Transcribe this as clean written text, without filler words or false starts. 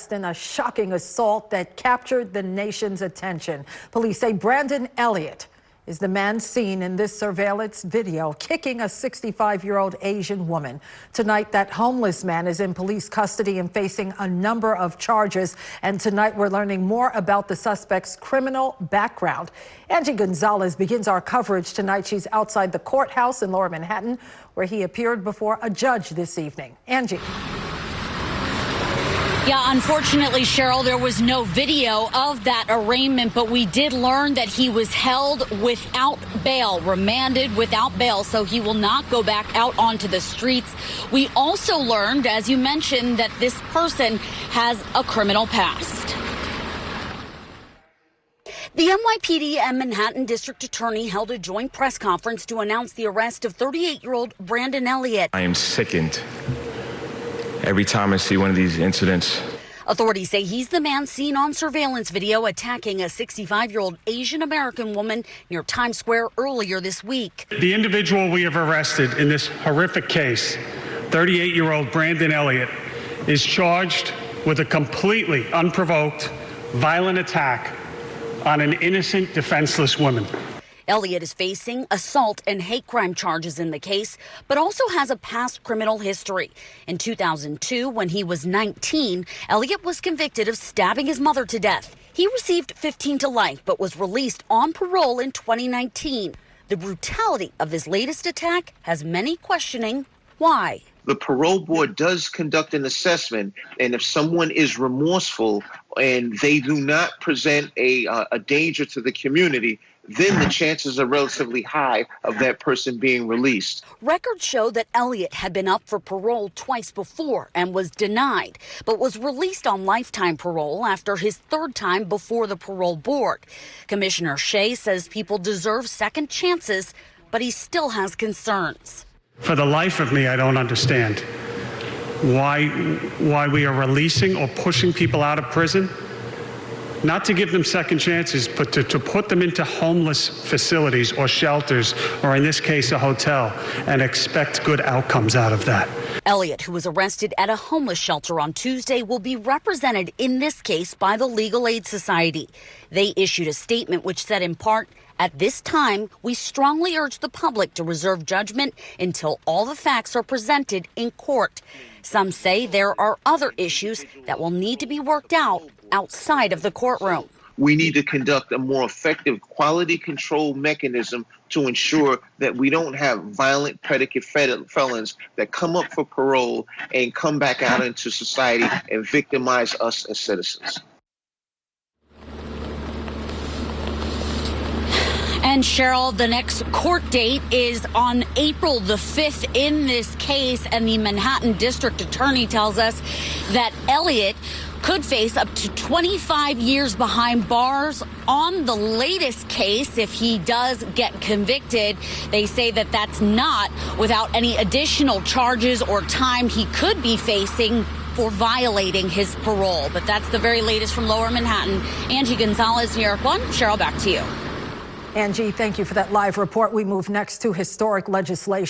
arrest in a shocking assault that captured the nation's attention. Police say Brandon Elliott is the man seen in this surveillance video kicking a 65-year-old Asian woman. Tonight, that homeless man is in police custody and facing a number of charges. And tonight, we're learning more about the suspect's criminal background. Angie Gonzalez begins our coverage tonight. She's outside the courthouse in Lower Manhattan, where he appeared before a judge this evening. Angie. Yeah, unfortunately, Cheryl, there was no video of that arraignment, but we did learn that he was held without bail, remanded without bail, so he will not go back out onto the streets. We also learned, as you mentioned, that this person has a criminal past. The NYPD and Manhattan District Attorney held a joint press conference to announce the arrest of 38-year-old Brandon Elliott. I am sickened every time I see one of these incidents. Authorities say he's the man seen on surveillance video attacking a 65-year-old Asian American woman near Times Square earlier this week. The individual we have arrested in this horrific case, 38-year-old Brandon Elliott, is charged with a completely unprovoked, violent attack on an innocent, defenseless woman. Elliott is facing assault and hate crime charges in the case, but also has a past criminal history. In 2002, when he was 19, Elliott was convicted of stabbing his mother to death. He received 15 to life, but was released on parole in 2019. The brutality of this latest attack has many questioning why. The parole board does conduct an assessment, and if someone is remorseful and they do not present a danger to the community, then the chances are relatively high of that person being released. Records show that Elliott had been up for parole twice before and was denied, but was released on lifetime parole after his third time before the parole board. Commissioner Shea says people deserve second chances, but he still has concerns. For the life of me, I don't understand why we are releasing or pushing people out of prison. Not to give them second chances, but to put them into homeless facilities or shelters, or in this case, a hotel, and expect good outcomes out of that. Elliott, who was arrested at a homeless shelter on Tuesday, will be represented in this case by the Legal Aid Society. They issued a statement which said in part, "At this time, we strongly urge the public to reserve judgment until all the facts are presented in court." Some say there are other issues that will need to be worked out outside of the courtroom. We need to conduct a more effective quality control mechanism to ensure that we don't have violent predicate felons that come up for parole and come back out into society and victimize us as citizens. And Cheryl, the next court date is on April the 5th in this case, and the Manhattan District Attorney tells us that Elliott could face up to 25 years behind bars on the latest case if he does get convicted. They say that that's not without any additional charges or time he could be facing for violating his parole. But that's the very latest from Lower Manhattan. Angie Gonzalez, New York One. Cheryl, back to you. Angie, thank you for that live report. We move next to historic legislation.